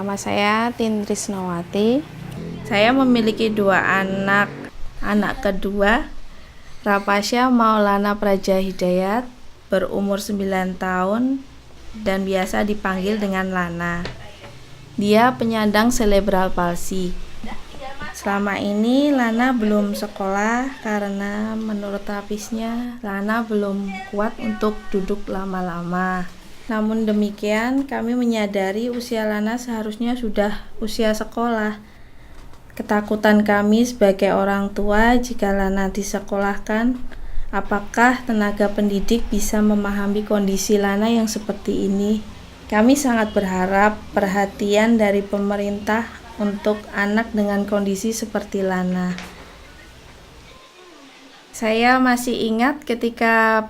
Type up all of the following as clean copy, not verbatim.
Nama saya Tin Trisnawati. Saya memiliki 2 anak. Anak kedua, Rapasya Maulana Praja Hidayat, berumur 9 tahun dan biasa dipanggil dengan Lana. Dia penyandang cerebral palsy. Selama ini Lana belum sekolah karena menurut terapisnya Lana belum kuat untuk duduk lama-lama. Namun demikian, kami menyadari usia Lana seharusnya sudah usia sekolah. Ketakutan kami sebagai orang tua jika Lana disekolahkan, apakah tenaga pendidik bisa memahami kondisi Lana yang seperti ini? Kami sangat berharap perhatian dari pemerintah untuk anak dengan kondisi seperti Lana. Saya masih ingat ketika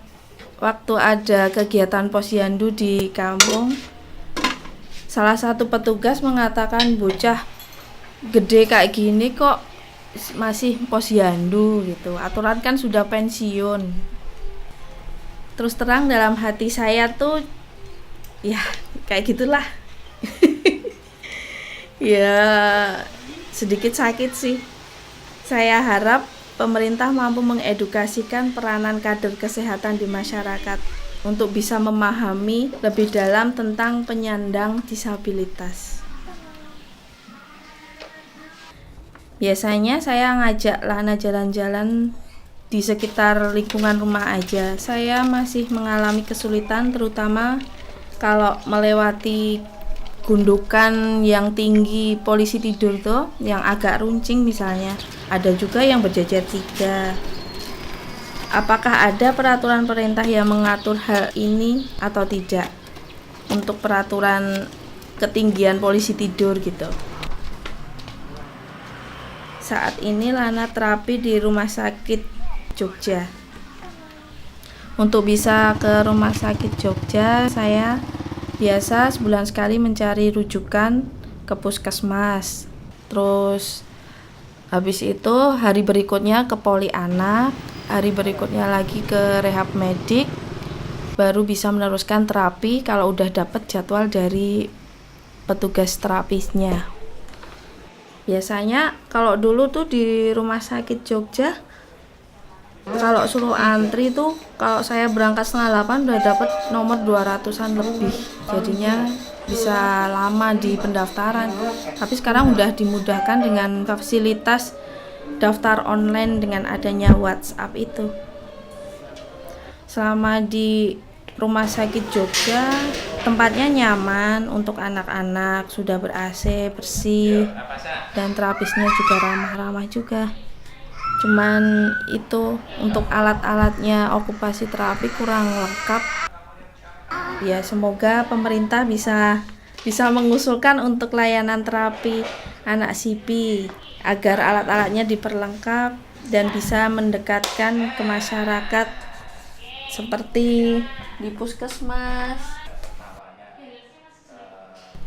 waktu ada kegiatan posyandu di kampung, salah satu petugas mengatakan, bocah gede kayak gini kok masih posyandu gitu. Aturan kan sudah pensiun. Terus terang dalam hati saya tuh, ya kayak gitulah. Ya sedikit sakit sih. Saya harap pemerintah mampu mengedukasikan peranan kader kesehatan di masyarakat untuk bisa memahami lebih dalam tentang penyandang disabilitas. Biasanya saya ngajak Lana jalan-jalan di sekitar lingkungan rumah aja. Saya masih mengalami kesulitan terutama kalau melewati gundukan yang tinggi polisi tidur tuh, yang agak runcing misalnya. Ada juga yang berjajar 3. Apakah ada peraturan perintah yang mengatur hal ini atau tidak? Untuk peraturan ketinggian polisi tidur gitu. Saat ini Lana terapi di Rumah Sakit Jogja. Untuk bisa ke Rumah Sakit Jogja, saya biasa sebulan sekali mencari rujukan ke puskesmas. Terus habis itu hari berikutnya ke poli anak, hari berikutnya lagi ke rehab medik, baru bisa meneruskan terapi kalau udah dapat jadwal dari petugas terapisnya. Biasanya kalau dulu tuh di Rumah Sakit Jogja, kalau suruh antri tuh, kalau saya berangkat 7:30 udah dapat nomor 200-an lebih. Jadinya bisa lama di pendaftaran. Tapi sekarang udah dimudahkan dengan fasilitas daftar online dengan adanya WhatsApp itu. Selama di Rumah Sakit Jogja, tempatnya nyaman untuk anak-anak, sudah ber-AC, bersih, dan terapisnya juga ramah-ramah juga. Cuman itu untuk alat-alatnya okupasi terapi kurang lengkap. Ya semoga pemerintah bisa mengusulkan untuk layanan terapi anak CP agar alat-alatnya diperlengkap dan bisa mendekatkan ke masyarakat seperti di puskesmas.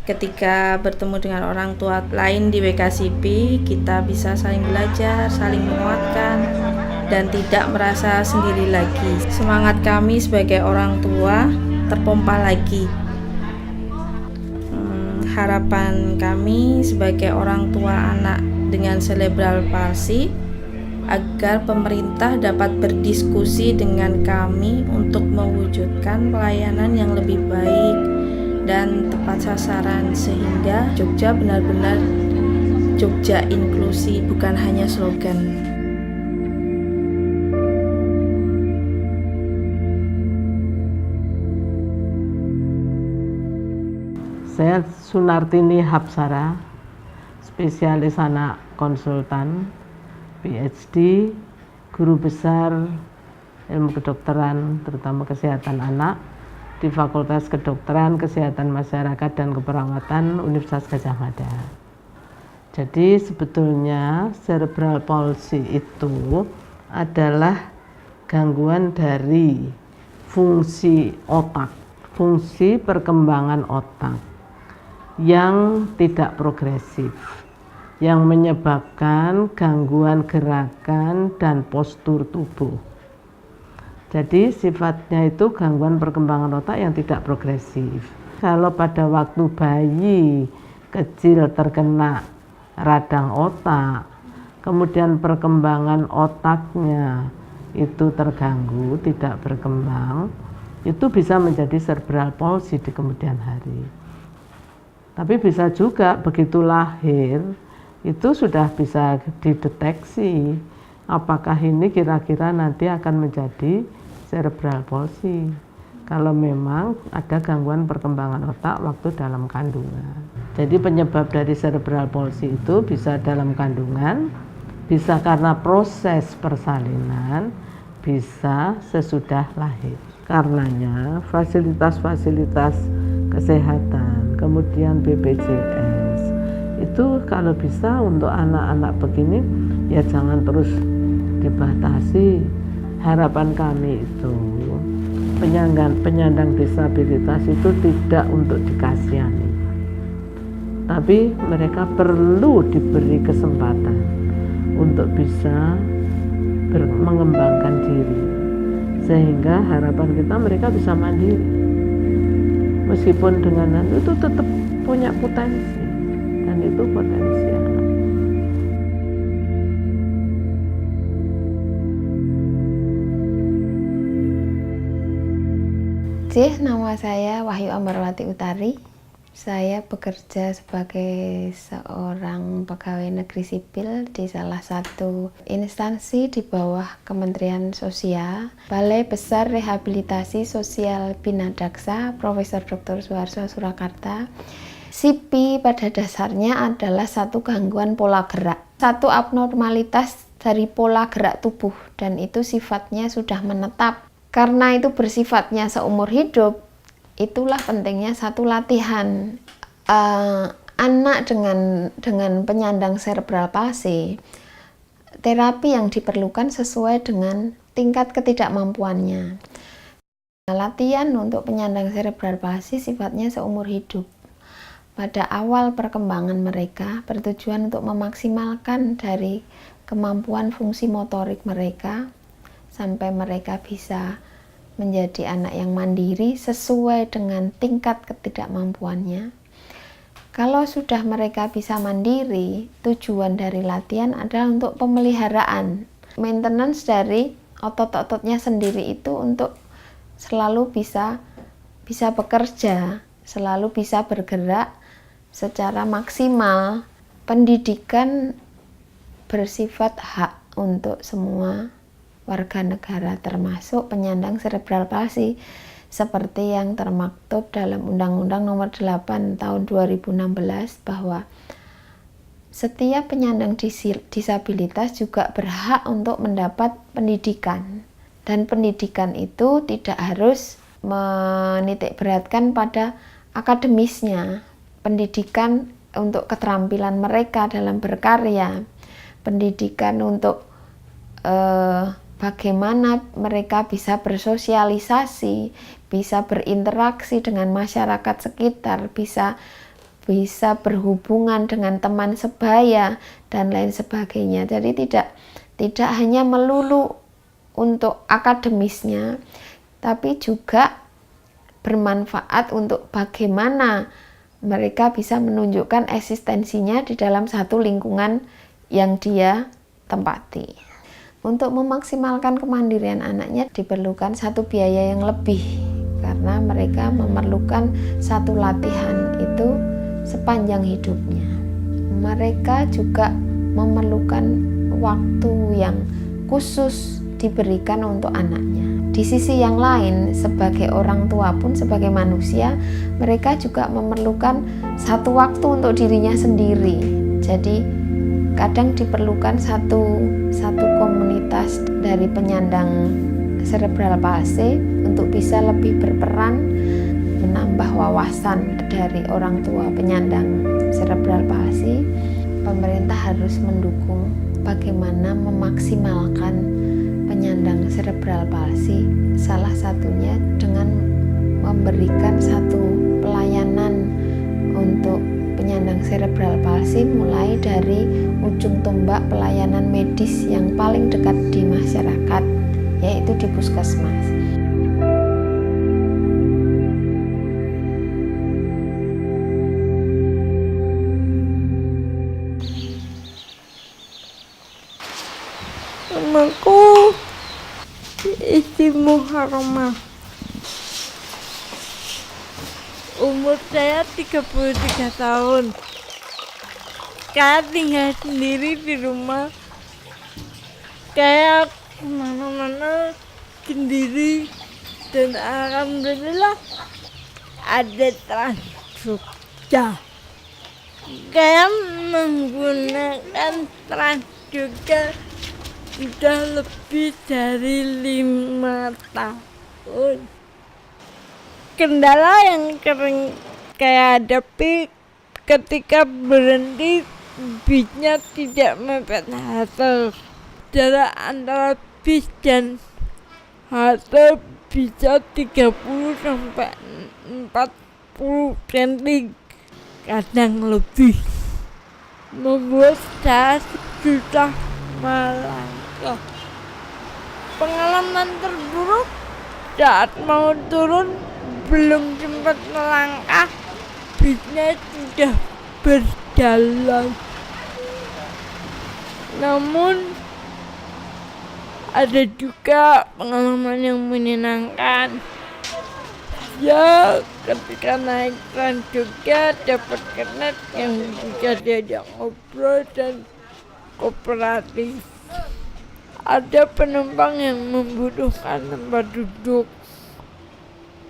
Ketika bertemu dengan orang tua lain di WKCP, kita bisa saling belajar, saling menguatkan, dan tidak merasa sendiri lagi. Semangat kami sebagai orang tua terpompa lagi. Harapan kami sebagai orang tua anak dengan cerebral palsy agar pemerintah dapat berdiskusi dengan kami untuk mewujudkan pelayanan yang lebih baik dan tepat sasaran sehingga Jogja benar-benar Jogja inklusi, bukan hanya slogan. Saya Sunartini Hapsara, spesialis anak konsultan, PhD, guru besar ilmu kedokteran terutama kesehatan anak di Fakultas Kedokteran, Kesehatan Masyarakat dan Keperawatan Universitas Gadjah Mada. Jadi sebetulnya cerebral palsy itu adalah gangguan dari fungsi otak, fungsi perkembangan otak yang tidak progresif, yang menyebabkan gangguan gerakan dan postur tubuh. Jadi sifatnya itu gangguan perkembangan otak yang tidak progresif. Kalau pada waktu bayi kecil terkena radang otak, kemudian perkembangan otaknya itu terganggu, tidak berkembang, itu bisa menjadi cerebral palsy di kemudian hari. Tapi bisa juga begitu lahir itu sudah bisa dideteksi apakah ini kira-kira nanti akan menjadi cerebral palsy kalau memang ada gangguan perkembangan otak waktu dalam kandungan. Jadi penyebab dari cerebral palsy itu bisa dalam kandungan, bisa karena proses persalinan, bisa sesudah lahir. Karenanya fasilitas-fasilitas kesehatan, kemudian BPJS, itu kalau bisa untuk anak-anak begini ya jangan terus dibatasi. Harapan kami itu penyandang disabilitas itu tidak untuk dikasihani, tapi mereka perlu diberi kesempatan untuk bisa mengembangkan diri, sehingga harapan kita mereka bisa mandiri, meskipun dengan itu tetap punya potensi, dan itu potensial. Nama saya Wahyu Ambarwati Utari. Saya bekerja sebagai seorang pegawai negeri sipil di salah satu instansi di bawah Kementerian Sosial, Balai Besar Rehabilitasi Sosial Bina Daksa, Profesor Dr. Suharso Surakarta. CP pada dasarnya adalah satu gangguan pola gerak, satu abnormalitas dari pola gerak tubuh, dan itu sifatnya sudah menetap. Karena itu bersifatnya seumur hidup, itulah pentingnya satu latihan. Anak dengan penyandang cerebral palsy, terapi yang diperlukan sesuai dengan tingkat ketidakmampuannya. Latihan untuk penyandang cerebral palsy sifatnya seumur hidup. Pada awal perkembangan mereka bertujuan untuk memaksimalkan dari kemampuan fungsi motorik mereka sampai mereka bisa menjadi anak yang mandiri sesuai dengan tingkat ketidakmampuannya. Kalau sudah mereka bisa mandiri, tujuan dari latihan adalah untuk pemeliharaan, maintenance dari otot-ototnya sendiri itu untuk selalu bisa bekerja, selalu bisa bergerak secara maksimal. Pendidikan bersifat hak untuk semua warga negara termasuk penyandang cerebral palsy seperti yang termaktub dalam Undang-Undang Nomor 8 Tahun 2016 bahwa setiap penyandang disabilitas juga berhak untuk mendapat pendidikan, dan pendidikan itu tidak harus menitikberatkan pada akademisnya. Pendidikan untuk keterampilan mereka dalam berkarya, pendidikan untuk bagaimana mereka bisa bersosialisasi, bisa berinteraksi dengan masyarakat sekitar, bisa berhubungan dengan teman sebaya dan lain sebagainya. Jadi tidak hanya melulu untuk akademisnya, tapi juga bermanfaat untuk bagaimana mereka bisa menunjukkan eksistensinya di dalam satu lingkungan yang dia tempati. Untuk memaksimalkan kemandirian anaknya diperlukan satu biaya yang lebih, karena mereka memerlukan satu latihan itu sepanjang hidupnya. Mereka juga memerlukan waktu yang khusus diberikan untuk anaknya. Di sisi yang lain, sebagai orang tua pun, sebagai manusia, mereka juga memerlukan satu waktu untuk dirinya sendiri. Jadi kadang diperlukan satu komunitas dari penyandang cerebral palsy untuk bisa lebih berperan menambah wawasan dari orang tua penyandang cerebral palsy. Pemerintah harus mendukung bagaimana memaksimalkan penyandang cerebral palsy, salah satunya dengan memberikan satu pelayanan untuk penyandang cerebral palsy mulai dari ujung tombak pelayanan medis yang paling dekat di masyarakat, yaitu di puskesmas. Muharramah. Umur saya 33 tahun. Saya tinggal sendiri di rumah. Kayak kemana-mana sendiri. Dan alhamdulillah ada Trans Jogja. Kayak menggunakan Trans Jogja sudah lebih dari 5 tahun. Kendala yang sering saya hadapi ketika berhenti, bisnya tidak mepet halte. Jarak antara bis dan halte bisa 30 sampai 40 cm, kadang lebih, membuat saya susah melangkah. Pengalaman terburuk saat mau turun, belum sempat melangkah, bisnya sudah berjalan. Namun ada juga pengalaman yang menyenangkan. Ya, ketika naik Trans Jogja dapat kernet yang bisa diajak ngobrol dan kooperatif. Ada penumpang yang membutuhkan tempat duduk.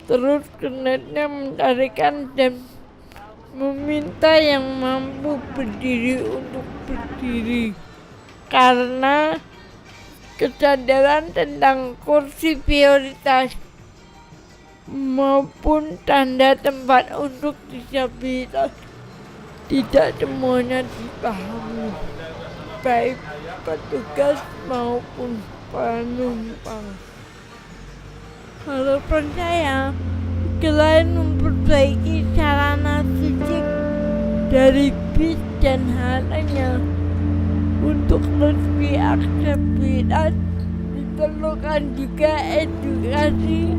Terus kernetnya mencarikan dan meminta yang mampu berdiri untuk berdiri. Karena kesadaran tentang kursi prioritas maupun tanda tempat untuk disabilitas tidak semuanya dipahami, baik petugas maupun penumpang. Harapan saya, selain memperbaiki sarana fisik dari bis dan halenya, untuk lebih aksesibilitas diperlukan juga edukasi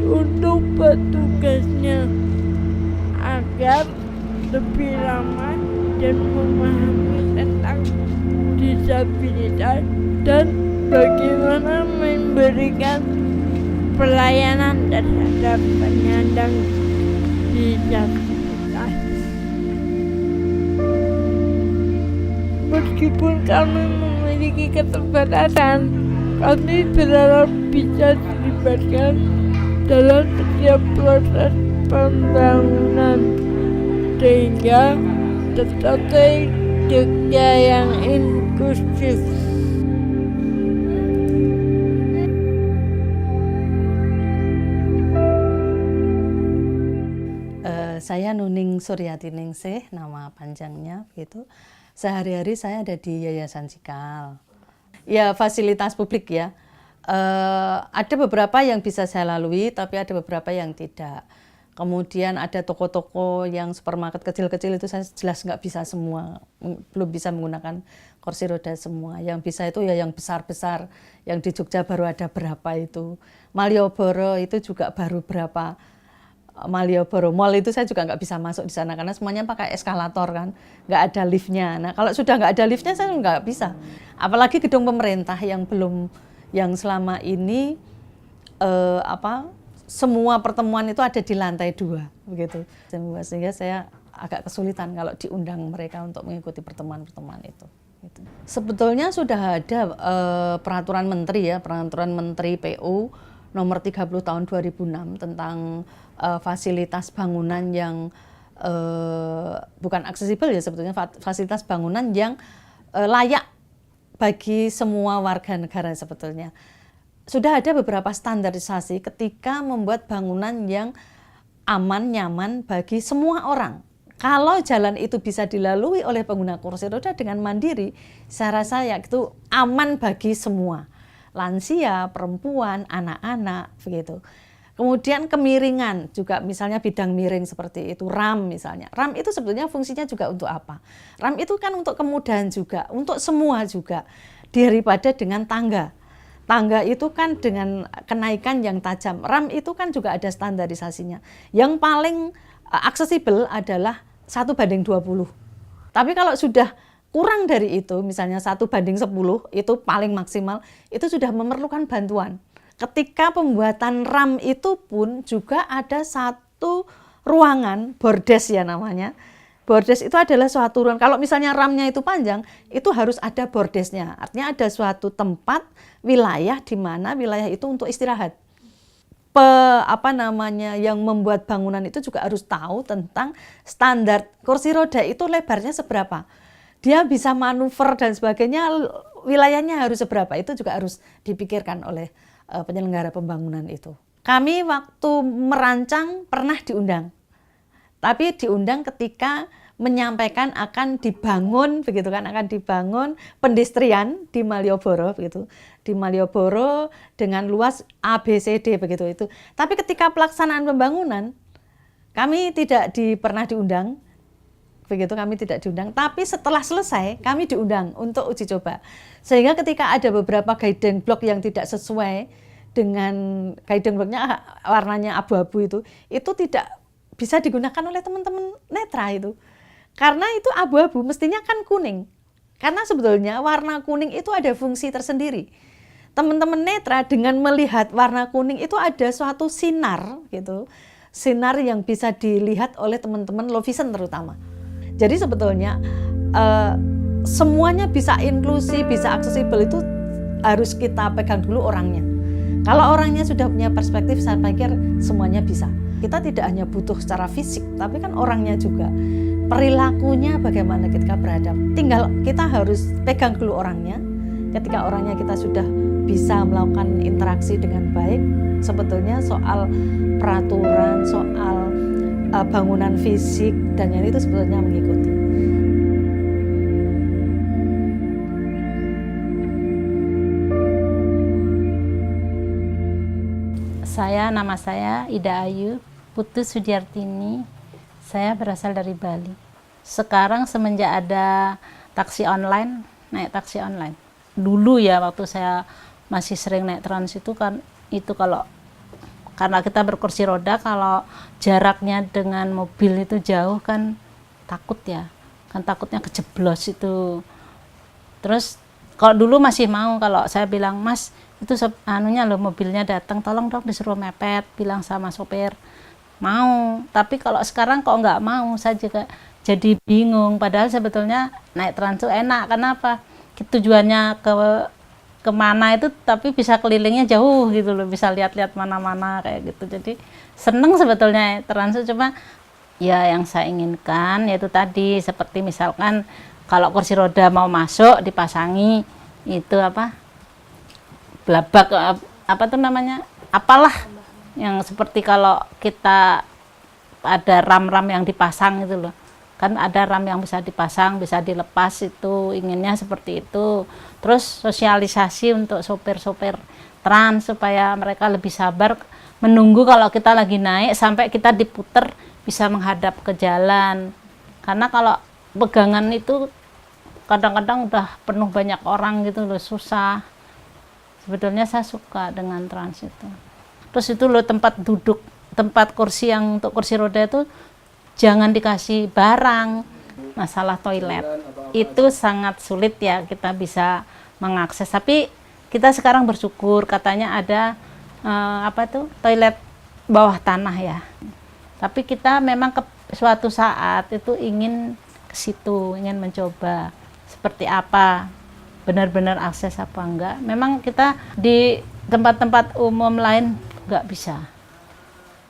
untuk petugasnya agar lebih ramah dan memahami tentang disabilitas dan bagaimana memberikan pelayanan terhadap penyandang disabilitas. Meskipun kami memiliki keterbatasan, kami berharap bisa dilibatkan dalam setiap proses pembangunan sehingga tercapai Jogja yang inklusif. Saya Nuning Suryati Ningsih, nama panjangnya begitu. Sehari-hari saya ada di Yayasan Cikal. Ya, fasilitas publik ya. Ada beberapa yang bisa saya lalui, tapi ada beberapa yang tidak. Kemudian ada toko-toko yang supermarket kecil-kecil itu saya jelas nggak bisa semua, belum bisa menggunakan kursi roda semua. Yang bisa itu ya yang besar-besar, yang di Jogja baru ada berapa itu. Malioboro itu juga baru berapa. Malioboro Mall itu saya juga nggak bisa masuk di sana karena semuanya pakai eskalator kan, nggak ada liftnya. Nah kalau sudah nggak ada liftnya saya nggak bisa. Apalagi gedung pemerintah yang belum, yang selama ini semua pertemuan itu ada di lantai 2 begitu. Sehingga saya agak kesulitan kalau diundang mereka untuk mengikuti pertemuan-pertemuan itu. Gitu. Sebetulnya sudah ada peraturan menteri ya, peraturan menteri PU nomor 30 tahun 2006 tentang fasilitas bangunan yang bukan aksesibel ya sebetulnya, fasilitas bangunan yang layak bagi semua warga negara sebetulnya. Sudah ada beberapa standarisasi ketika membuat bangunan yang aman, nyaman bagi semua orang. Kalau jalan itu bisa dilalui oleh pengguna kursi roda dengan mandiri, saya rasa ya itu aman bagi semua. Lansia, perempuan, anak-anak, begitu. Kemudian kemiringan juga, misalnya bidang miring seperti itu, RAM misalnya. RAM itu sebetulnya fungsinya juga untuk apa? RAM itu kan untuk kemudahan juga, untuk semua juga, daripada dengan tangga. Tangga itu kan dengan kenaikan yang tajam. RAM itu kan juga ada standarisasinya. Yang paling aksesibel adalah 1:20. Tapi kalau sudah kurang dari itu, misalnya 1:10, itu paling maksimal, itu sudah memerlukan bantuan. ketika pembuatan RAM itu pun juga ada satu ruangan, bordes ya namanya. Bordes itu adalah suatu ruangan, kalau misalnya RAM-nya itu panjang, itu harus ada bordesnya. Artinya ada suatu tempat, wilayah di mana wilayah itu untuk istirahat. Yang membuat bangunan itu juga harus tahu tentang standar kursi roda itu lebarnya seberapa. Dia bisa manuver dan sebagainya, wilayahnya harus seberapa, itu juga harus dipikirkan oleh penyelenggara pembangunan itu. Kami waktu merancang pernah diundang, tapi diundang ketika menyampaikan akan dibangun begitu kan, akan dibangun pendestrian di Malioboro begitu, di Malioboro dengan luas ABCD begitu itu. Tapi ketika pelaksanaan pembangunan kami tidak pernah diundang. Begitu, kami tidak diundang, tapi setelah selesai kami diundang untuk uji coba. Sehingga ketika ada beberapa guiding block yang tidak sesuai dengan guiding blocknya, warnanya abu-abu itu tidak bisa digunakan oleh teman-teman netra itu. Karena itu abu-abu, mestinya kan kuning. Karena sebetulnya warna kuning itu ada fungsi tersendiri. Teman-teman netra dengan melihat warna kuning itu ada suatu sinar gitu. Sinar yang bisa dilihat oleh teman-teman low vision terutama. Jadi sebetulnya semuanya bisa inklusi, bisa aksesibel itu harus kita pegang dulu orangnya. Kalau orangnya sudah punya perspektif, saya pikir semuanya bisa. Kita tidak hanya butuh secara fisik, tapi kan orangnya juga. Perilakunya bagaimana ketika beradab. Tinggal kita harus pegang dulu orangnya. Ketika orangnya kita sudah bisa melakukan interaksi dengan baik, sebetulnya soal peraturan, soal bangunan fisik dan yang itu sebetulnya mengikuti. Nama saya Ida Ayu Putu Sudiartini. Saya berasal dari Bali. Sekarang semenjak ada taksi online, naik taksi online. Dulu ya waktu saya masih sering naik trans itu kan, itu karena kita berkursi roda, kalau jaraknya dengan mobil itu jauh kan takut ya, kan takutnya kejeblos itu. Terus kalau dulu masih mau, kalau saya bilang, Mas itu mobilnya datang, tolong dong disuruh mepet, bilang sama sopir, mau. Tapi kalau sekarang kok nggak mau, saya juga jadi bingung. Padahal sebetulnya naik trans itu enak, kenapa? Tujuannya kemana itu, tapi bisa kelilingnya jauh gitu loh, bisa lihat-lihat mana-mana kayak gitu. Jadi seneng sebetulnya trans, cuma ya yang saya inginkan yaitu tadi, seperti misalkan kalau kursi roda mau masuk dipasangi itu blabak apalah yang seperti kalau kita ada ram-ram yang dipasang itu loh. Kan ada RAM yang bisa dipasang, bisa dilepas, itu inginnya seperti itu. Terus sosialisasi untuk sopir-sopir trans supaya mereka lebih sabar menunggu kalau kita lagi naik sampai kita diputer bisa menghadap ke jalan. Karena kalau pegangan itu kadang-kadang udah penuh banyak orang gitu loh, susah. Sebetulnya saya suka dengan trans itu. Terus itu loh tempat duduk, tempat kursi yang untuk kursi roda itu jangan dikasih barang. Masalah toilet itu sangat sulit ya kita bisa mengakses, tapi kita sekarang bersyukur katanya ada toilet bawah tanah ya. Tapi kita memang suatu saat itu ingin ke situ, ingin mencoba seperti apa, benar-benar akses apa enggak. Memang kita di tempat-tempat umum lain enggak bisa.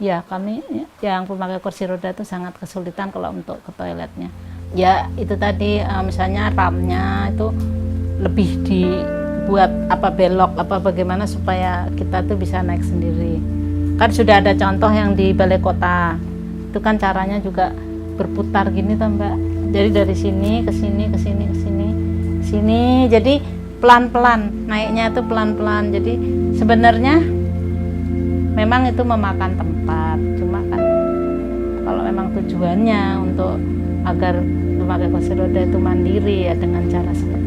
Ya, kami yang pemakai kursi roda itu sangat kesulitan kalau untuk ke toiletnya. Ya, itu tadi misalnya RAM-nya itu lebih dibuat belok bagaimana supaya kita tuh bisa naik sendiri. Kan sudah ada contoh yang di Balai Kota. Itu kan caranya juga berputar gini toh, Mbak. Jadi dari sini ke sini ke sini ke sini ke sini. Jadi pelan-pelan, naiknya itu pelan-pelan. Jadi sebenarnya memang itu memakan tempat, cuma kan kalau memang tujuannya untuk agar memakai kursi roda itu mandiri ya dengan cara seperti